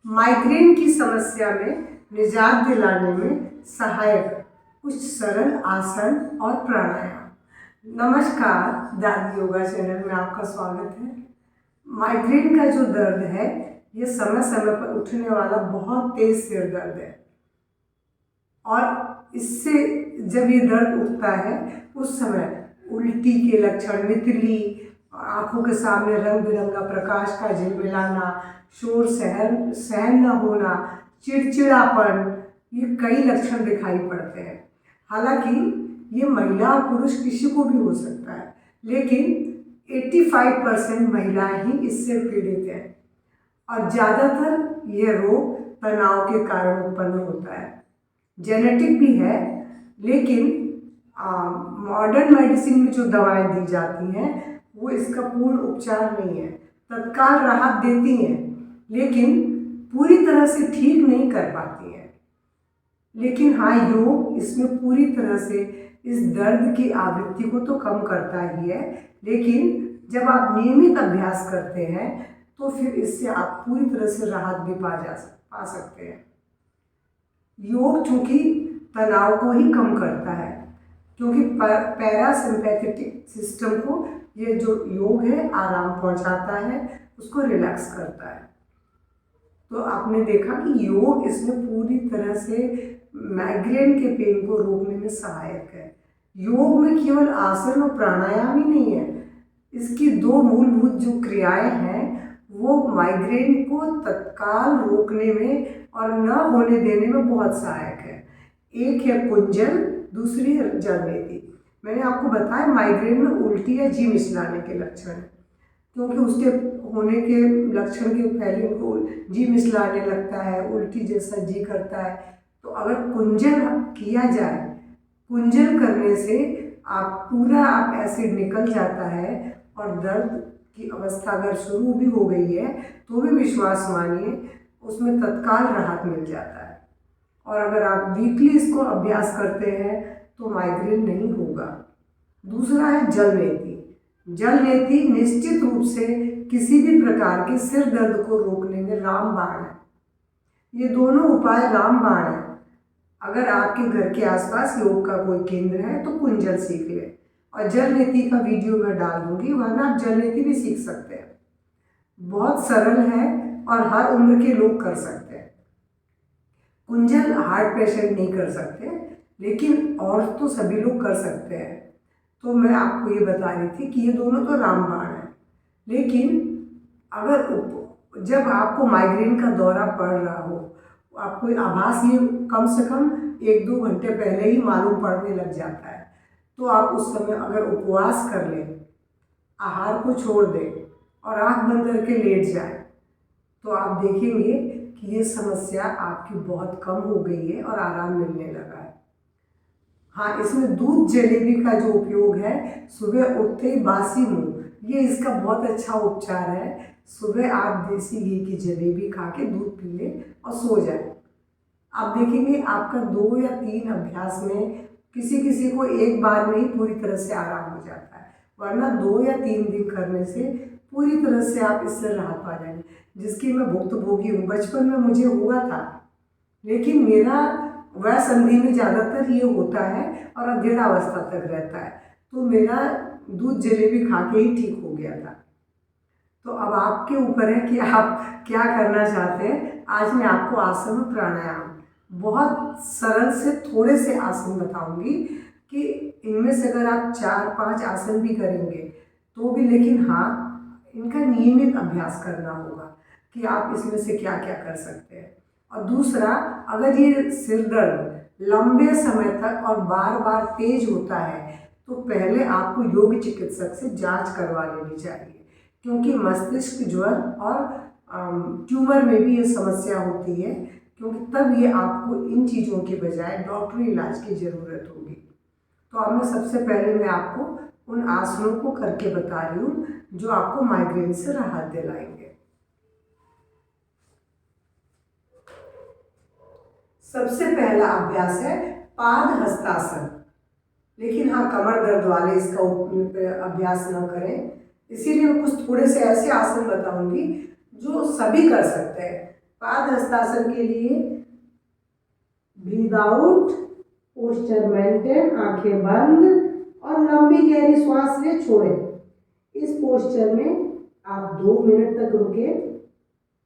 Migraine की समस्या में निजात दिलाने में सहायक कुछ सरल आसन और प्राणायाम। नमस्कार, दादी योगा चैनल में आपका स्वागत है। माइग्रेन का जो दर्द है ये समय समय पर उठने वाला बहुत तेज सिर दर्द है और इससे जब ये दर्द उठता है उस समय उल्टी के लक्षण, मितली, आंखों के सामने रंग बिरंगा प्रकाश का झिलमिलाना, शोर सहन न होना, चिड़चिड़ापन, ये कई लक्षण दिखाई पड़ते हैं। हालांकि ये महिला और पुरुष किसी को भी हो सकता है, लेकिन 85% महिलाएं ही इससे पीड़ित हैं और ज़्यादातर यह रोग तनाव के कारण उत्पन्न होता है। जेनेटिक भी है, लेकिन मॉडर्न मेडिसिन में जो दवाएं दी जाती हैं वो इसका पूर्ण उपचार नहीं है। तत्काल राहत देती हैं लेकिन पूरी तरह से ठीक नहीं कर पाती हैं। लेकिन हाँ, योग इसमें पूरी तरह से इस दर्द की आवृत्ति को तो कम करता ही है, लेकिन जब आप नियमित अभ्यास करते हैं तो फिर इससे आप पूरी तरह से राहत भी पा सकते हैं। योग चूँकि तनाव को ही कम करता है, क्योंकि पैरासिम्पैथेटिक सिस्टम को ये जो योग है आराम पहुंचाता है, उसको रिलैक्स करता है। तो आपने देखा कि योग इसमें पूरी तरह से माइग्रेन के पेन को रोकने में सहायक है। योग में केवल आसन और प्राणायाम ही नहीं है, इसकी दो मूलभूत जो क्रियाएं हैं वो माइग्रेन को तत्काल रोकने में और न होने देने में बहुत सहायक है। एक है कुंजल, दूसरी है जलनेती। मैंने आपको बताया माइग्रेन में उल्टी या जी मिचलाने के लक्षण हैं, क्योंकि उसके होने के लक्षण के पहले उनको जी मिचलाने लगता है, उल्टी जैसा जी करता है। तो अगर कुंजल किया जाए, कुंजल करने से आप एसिड निकल जाता है और दर्द की अवस्था अगर शुरू भी हो गई है तो भी विश्वास मानिए उसमें तत्काल राहत मिल जाता है। और अगर आप वीकली इसको अभ्यास करते हैं तो माइग्रेन नहीं होगा। दूसरा है जलनेती। जलनेती निश्चित रूप से किसी भी प्रकार के सिर दर्द को रोकने में रामबाण है। ये दोनों उपाय रामबाण है। अगर आपके घर के आसपास योग का कोई केंद्र है तो कुंजल सीख ले, और जलनेती का वीडियो मैं डाल दूंगी, वरना आप जलनेती भी सीख सकते हैं। बहुत सरल है और हर उम्र के लोग कर सकते हैं। कुंजल हार्ट पेशेंट नहीं कर सकते, लेकिन और तो सभी लोग कर सकते हैं। तो मैं आपको ये बता रही थी कि ये दोनों तो रामबाण है। लेकिन अगर जब आपको माइग्रेन का दौरा पड़ रहा हो, आपको आभास ये कम से कम 1-2 घंटे पहले ही मालूम पड़ने लग जाता है, तो आप उस समय अगर उपवास कर लें, आहार को छोड़ दें और आँख बंद करके लेट जाए, तो आप देखेंगे कि ये समस्या आपकी बहुत कम हो गई है और आराम मिलने लगा है। हाँ, इसमें दूध जलेबी का जो उपयोग है, सुबह उठते ही बासी मुँह, ये इसका बहुत अच्छा उपचार है। सुबह आप देसी घी की जलेबी खा के दूध पी लें और सो जाए। आप देखेंगे आपका 2 या 3 अभ्यास में किसी को एक बार में ही पूरी तरह से आराम हो जाता है, वरना 2 या 3 दिन करने से पूरी तरह से आप इससे राहत पा जाएंगे, जिसकी मैं भुक्तभोगी हूँ। बचपन में मुझे हुआ था, लेकिन मेरा वह संधि में ज़्यादातर ये होता है और अधेड़ावस्था तक रहता है, तो मेरा दूध जलेबी खा के ही ठीक हो गया था। तो अब आपके ऊपर है कि आप क्या करना चाहते हैं। आज मैं आपको आसन और प्राणायाम बहुत सरल से थोड़े से आसन बताऊंगी कि इनमें से अगर आप 4-5 आसन भी करेंगे तो भी, लेकिन हाँ, इनका नियमित अभ्यास करना होगा कि आप इसमें से क्या क्या कर सकते हैं। और दूसरा, अगर ये सिर दर्द लंबे समय तक और बार बार तेज होता है तो पहले आपको योग चिकित्सक से जांच करवा लेनी चाहिए, क्योंकि मस्तिष्क ज्वर और ट्यूमर में भी ये समस्या होती है, क्योंकि तब ये आपको इन चीज़ों के बजाय डॉक्टरी इलाज की ज़रूरत होगी। तो अब सबसे पहले मैं आपको उन आसनों को करके बता रही हूँ जो आपको माइग्रेन से राहत दिलाएंगे। सबसे पहला अभ्यास है पाद हस्तासन। लेकिन हाँ, कमर दर्द वाले इसका अभ्यास न करें, इसीलिए मैं कुछ थोड़े से ऐसे आसन बताऊंगी जो सभी कर सकते हैं, पाद हस्तासन के लिए ब्रीद आउट, पोस्चर मेंटेन, आंखें बंद और लंबी गहरी श्वास ले छोड़ें। इस पोस्चर में आप 2 मिनट तक रुके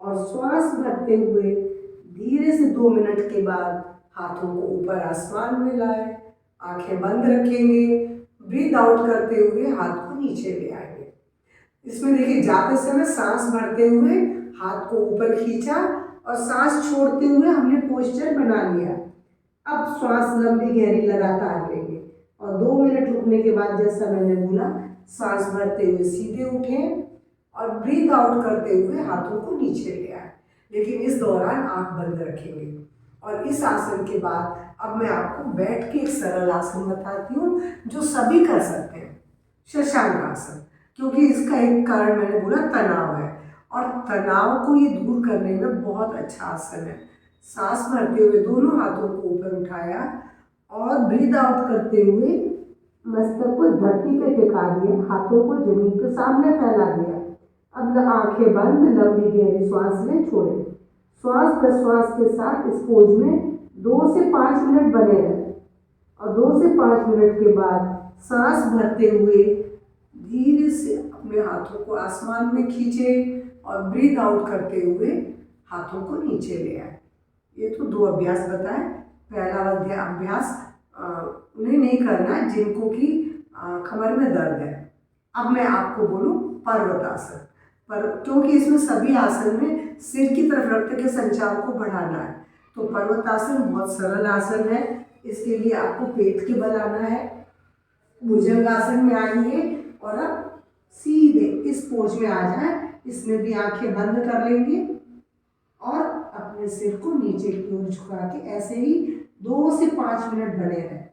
और श्वास भरते हुए धीरे से 2 मिनट के बाद हाथों को ऊपर आसमान में लाएं। आंखें बंद रखेंगे, ब्रीद आउट करते हुए हाथ को नीचे ले आएंगे। इसमें देखिए जाते समय सांस भरते हुए हाथ को ऊपर खींचा और सांस छोड़ते हुए हमने पोस्चर बना लिया। अब श्वास लंबी गहरी लगातार लेंगे और 2 मिनट रुकने के बाद जैसा मैंने बोला सांस भरते हुए सीधे उठें और ब्रीद आउट करते हुए हाथों को नीचे ले आए, लेकिन इस दौरान आंख बंद रखेंगे। और इस आसन के बाद अब मैं आपको बैठ के एक सरल आसन बताती हूँ जो सभी कर सकते हैं, शशांक आसन, क्योंकि इसका एक कारण मैंने बोला तनाव है और तनाव को ये दूर करने में बहुत अच्छा आसन है। सांस भरते हुए दोनों हाथों को ऊपर उठाया और ब्रीद आउट करते हुए मस्तक को धरती पे टिका दिया, हाथों को जमीन के सामने फैला दिया। अब आंखें बंद, लंबी गहरी श्वास लें, छोड़ें। श्वास प्रश्वास के साथ इस पोज में 2 से 5 मिनट बने रहें और 2 से 5 मिनट के बाद सांस भरते हुए धीरे से अपने हाथों को आसमान में खींचें और ब्रीद आउट करते हुए हाथों को नीचे ले आए। ये तो 2 अभ्यास बताएं। पहला अभ्यास उन्हें नहीं करना जिनको कि कमर में दर्द है। अब मैं आपको बोलूँ पर्वतासन, पर क्योंकि इसमें सभी आसन में सिर की तरफ रक्त के संचार को बढ़ाना है, तो पर्वतासन बहुत सरल आसन है। इसके लिए आपको पेट के बल आना है। भुजंगासन में आइए और अब सीधे इस पोज में आ जाए। इसमें भी आंखें बंद कर लेंगे और अपने सिर को नीचे की ओर झुका के ऐसे ही 2 से 5 मिनट बने रहें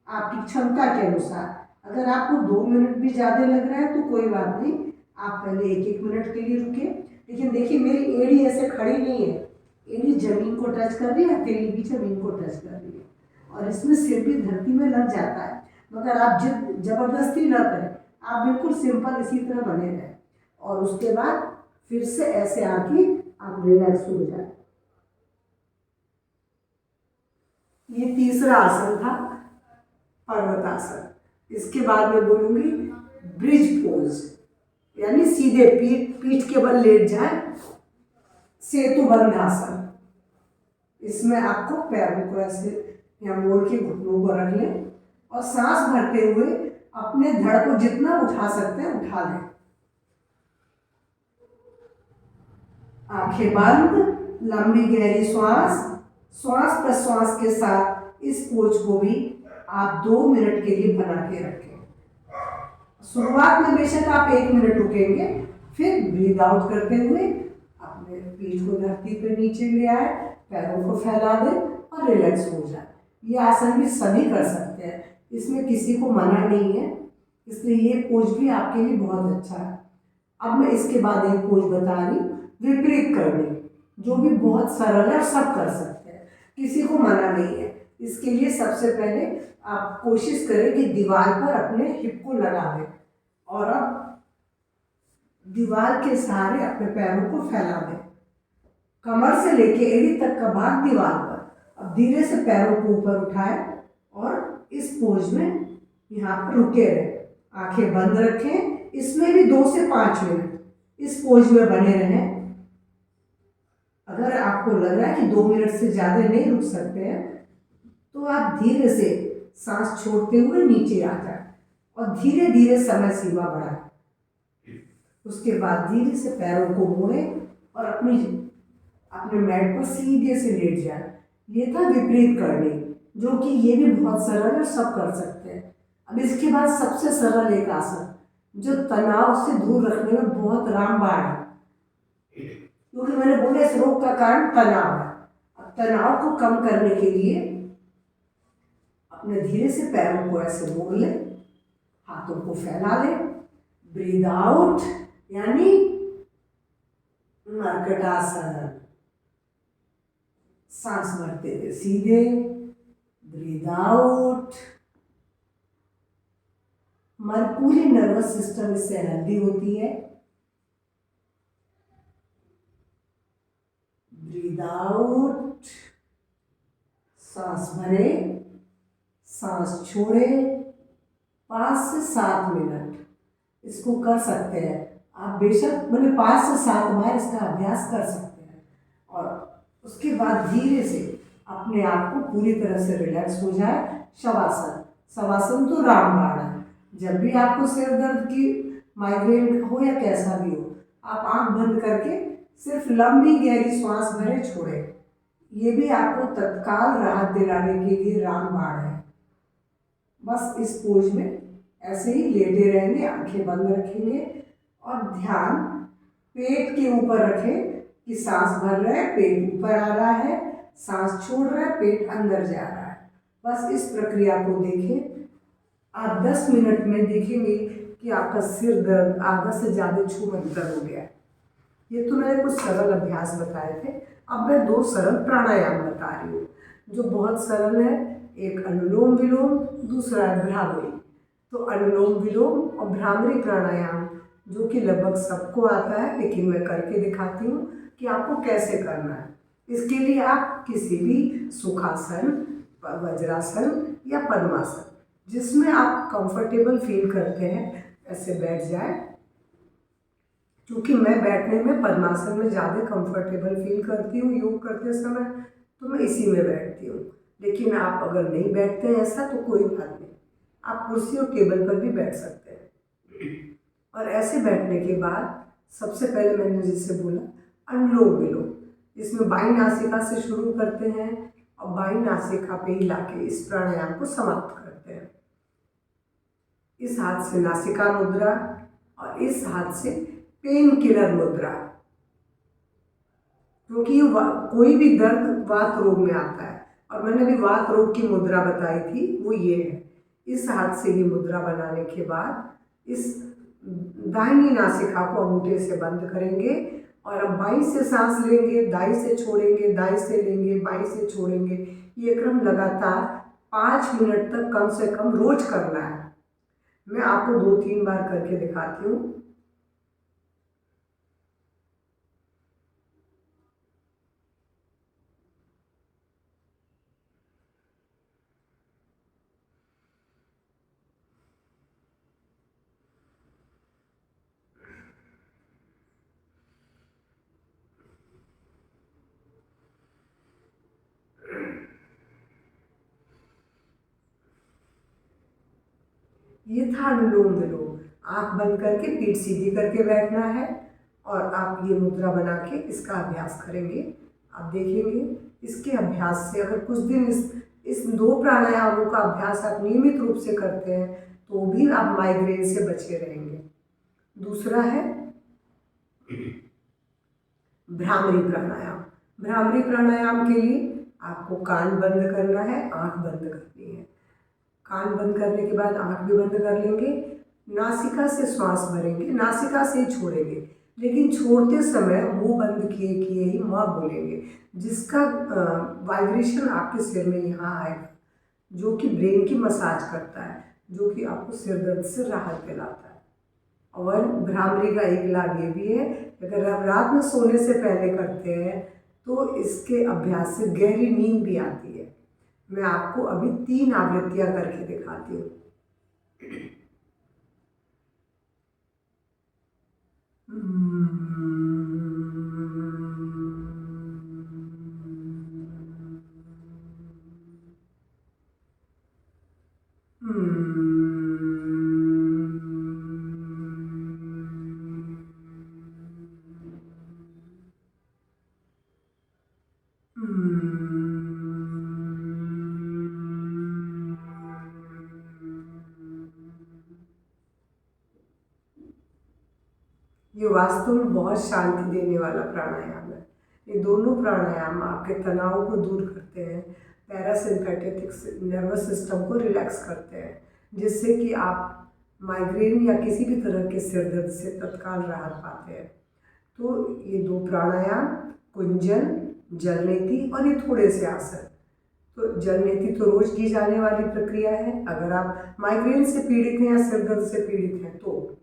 आपकी क्षमता के अनुसार। अगर आपको 2 मिनट भी ज़्यादा लग रहा है तो कोई बात नहीं, आप पहले 1-1 मिनट के लिए रुके। लेकिन देखिए मेरी एड़ी ऐसे खड़ी नहीं है, एड़ी जमीन को टच कर रही है, हथेली भी जमीन को टच कर रही है और इसमें सिर भी धरती में लग जाता है। मगर आप जबरदस्ती न करें, आप बिल्कुल सिंपल इसी तरह बने रहें और उसके बाद फिर से ऐसे आके आप रिलैक्स हो जाए। ये तीसरा आसन था पर्वतासन। इसके बाद मैं बोलूँगी ब्रिज पोज, यानी सीधे पीठ के बल लेट जाए, सेतुबंध आसन। इसमें आपको पैरों को ऐसे या मोड़ के घुटनों को रख लें और सांस भरते हुए अपने धड़ को जितना उठा सकते हैं उठा लें। आंखें बंद, लंबी गहरी श्वास प्रश्वास के साथ इस पोज को भी आप 2 मिनट के लिए बना के रखें। शुरुआत में बेशक आप 1 मिनट रुकेंगे, फिर ब्रीद आउट करते हुए अपने पीठ को धरती पर नीचे ले आए, पैरों को फैला दें और रिलैक्स हो जाए। ये आसन भी सभी कर सकते हैं, इसमें किसी को मना नहीं है, इसलिए ये पोज भी आपके लिए बहुत अच्छा है। अब मैं इसके बाद एक पोज बता रही, विपरीत करनी, जो भी बहुत सरल है और सब कर सकते हैं, किसी को मना नहीं है। इसके लिए सबसे पहले आप कोशिश करें कि दीवार पर अपने हिप को लगा दें और अब दीवार के सहारे अपने पैरों को फैला दें। कमर से लेके एड़ी तक का भाग दीवार पर। अब धीरे से पैरों को ऊपर उठाएं और इस पोज में यहाँ पर रुके रहें। आंखें बंद रखें, इसमें भी 2 से 5 मिनट इस पोज में बने रहें। अगर आपको लग रहा है कि 2 मिनट से ज़्यादा नहीं रुक सकते हैं तो आप धीरे से सांस छोड़ते हुए नीचे आ जाए और धीरे धीरे समय सीमा बढ़ाएं। उसके बाद धीरे से पैरों को मोड़ें और अपने मैट पर सीधे से लेट जाए। ये था विपरीत करनी, जो कि ये भी बहुत सरल है, सब कर सकते हैं। अब इसके बाद सबसे सरल एक आसन जो तनाव से दूर रखने में बहुत रामबाण है, क्योंकि मैंने बोला इस रोग का कारण तनाव है। अब तनाव को कम करने के लिए अपने धीरे से पैरों को ऐसे मोड़ लें, हाथों को फैला लें, ब्रीद आउट यानी मर्कटासन, सांस भरते हुए सीधे, ब्रीद आउट। हमारी पूरी नर्वस सिस्टम इससे हेल्दी होती है। ब्रीद आउट, सांस भरे, सांस छोड़े, 5 से 7 मिनट इसको कर सकते हैं आप। बेशक 5 से 7 बार इसका अभ्यास कर सकते हैं और उसके बाद धीरे से अपने आप को पूरी तरह से रिलैक्स हो जाए। शवासन, शवासन तो रामबाण है। जब भी आपको सिर दर्द की माइग्रेन हो या कैसा भी हो, आप आंख बंद करके सिर्फ लंबी गहरी सांस भरे छोड़े। ये भी आपको तत्काल राहत दिलाने के लिए रामबाण है। बस इस पोज में ऐसे ही लेटे रहेंगे, आंखें बंद रखेंगे और ध्यान पेट के ऊपर रखें कि सांस भर रहा है, पेट ऊपर आ रहा है, सांस छोड़ रहा है, पेट अंदर जा रहा है। बस इस प्रक्रिया को देखें। आप 10 मिनट में देखेंगे कि आपका सिर दर्द आधा से ज़्यादा छूमंतर हो गया है। ये तो मैंने कुछ सरल अभ्यास बताए थे। अब मैं 2 सरल प्राणायाम बता रही हूँ जो बहुत सरल है। एक अनुलोम विलोम, दूसरा है भ्रामरी। तो अनुलोम विलोम और भ्रामरी प्राणायाम जो कि लगभग सबको आता है, लेकिन मैं करके दिखाती हूँ कि आपको कैसे करना है। इसके लिए आप किसी भी सुखासन, वज्रासन या पद्मासन जिसमें आप कंफर्टेबल फील करते हैं ऐसे बैठ जाए। क्योंकि मैं बैठने में पद्मासन में ज़्यादा कंफर्टेबल फील करती हूँ योग करते समय, तो मैं इसी में बैठती हूँ। लेकिन आप अगर नहीं बैठते हैं ऐसा तो कोई बात नहीं, आप कुर्सी और टेबल पर भी बैठ सकते हैं। और ऐसे बैठने के बाद सबसे पहले मैंने जिससे बोला अनुलोम विलोम, इसमें बाईं नासिका से शुरू करते हैं और बाईं नासिका पे ही लाके इस प्राणायाम को समाप्त करते हैं। इस हाथ से नासिका मुद्रा और इस हाथ से पेन किलर मुद्रा। क्योंकि कोई भी दर्द वात रोग में आता है और मैंने भी वात रोग की मुद्रा बताई थी, वो ये है। इस हाथ से भी मुद्रा बनाने के बाद इस दाहिनी नासिका को अंगूठे से बंद करेंगे और अब बाईं से सांस लेंगे, दाईं से छोड़ेंगे, दाईं से लेंगे, बाईं से छोड़ेंगे। ये क्रम लगातार 5 मिनट तक कम से कम रोज करना है। मैं आपको 2-3 बार करके दिखाती हूँ। ये था अनुलोम विलोम। आँख बंद करके पीठ सीधी करके बैठना है और आप ये मुद्रा बना के इसका अभ्यास करेंगे। आप देखेंगे इसके अभ्यास से अगर कुछ दिन इस 2 प्राणायामों का अभ्यास आप नियमित रूप से करते हैं तो भी आप माइग्रेन से बचे रहेंगे। दूसरा है भ्रामरी प्राणायाम। भ्रामरी प्राणायाम के लिए आपको कान बंद करना है, आँख बंद करनी है। कान बंद करने के बाद आँख भी बंद कर लेंगे, नासिका से श्वास भरेंगे, नासिका से ही छोड़ेंगे, लेकिन छोड़ते समय मुंह बंद किए किए ही माँ बोलेंगे, जिसका वाइब्रेशन आपके सिर में यहाँ आएगा, जो कि ब्रेन की मसाज करता है, जो कि आपको सिर दर्द से राहत दिलाता है। और भ्रामरी का एक लाभ ये भी है, अगर आप रात में सोने से पहले करते हैं तो इसके अभ्यास से गहरी नींद भी आती है। मैं आपको अभी 3 आवृत्तियां करके दिखाती हूँ। ये वास्तव में बहुत शांति देने वाला प्राणायाम है। ये दोनों प्राणायाम आपके तनाव को दूर करते हैं, पैरासिम्पैथेटिक नर्वस सिस्टम को रिलैक्स करते हैं, जिससे कि आप माइग्रेन या किसी भी तरह के सिर दर्द से तत्काल राहत पाते हैं। तो ये 2 प्राणायाम कुंजन, जलनेति और ये थोड़े से आसन। तो जलनेति तो रोज की जाने वाली प्रक्रिया है। अगर आप माइग्रेन से पीड़ित हैं या सिर दर्द से पीड़ित हैं तो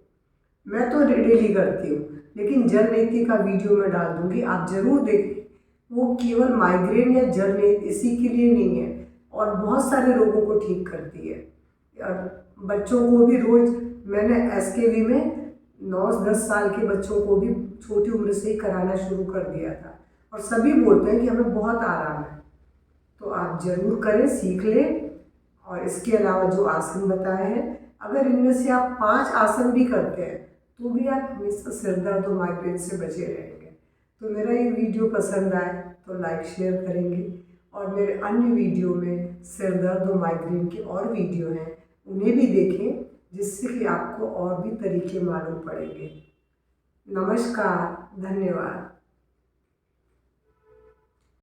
मैं तो डेली करती हूँ, लेकिन जलनेति का वीडियो मैं डाल दूँगी, आप ज़रूर देखें वो केवल माइग्रेन या जर्नी इसी के लिए नहीं है, और बहुत सारे रोगों को ठीक करती है। और बच्चों को भी रोज़, मैंने SKV में 9-10 साल के बच्चों को भी छोटी उम्र से ही कराना शुरू कर दिया था, और सभी बोलते हैं कि हमें बहुत आराम है। तो आप ज़रूर करें, सीख लें। और इसके अलावा जो आसन बताए हैं, अगर इनमें से आप 5 आसन भी करते हैं तो भी आप हमेशा सिर दर्द और माइग्रेन से बचे रहेंगे। तो मेरा ये वीडियो पसंद आए तो लाइक शेयर करेंगे, और मेरे अन्य वीडियो में सिर दर्द और माइग्रेन के और वीडियो हैं, उन्हें भी देखें, जिससे कि आपको और भी तरीके मालूम पड़ेंगे। नमस्कार, धन्यवाद।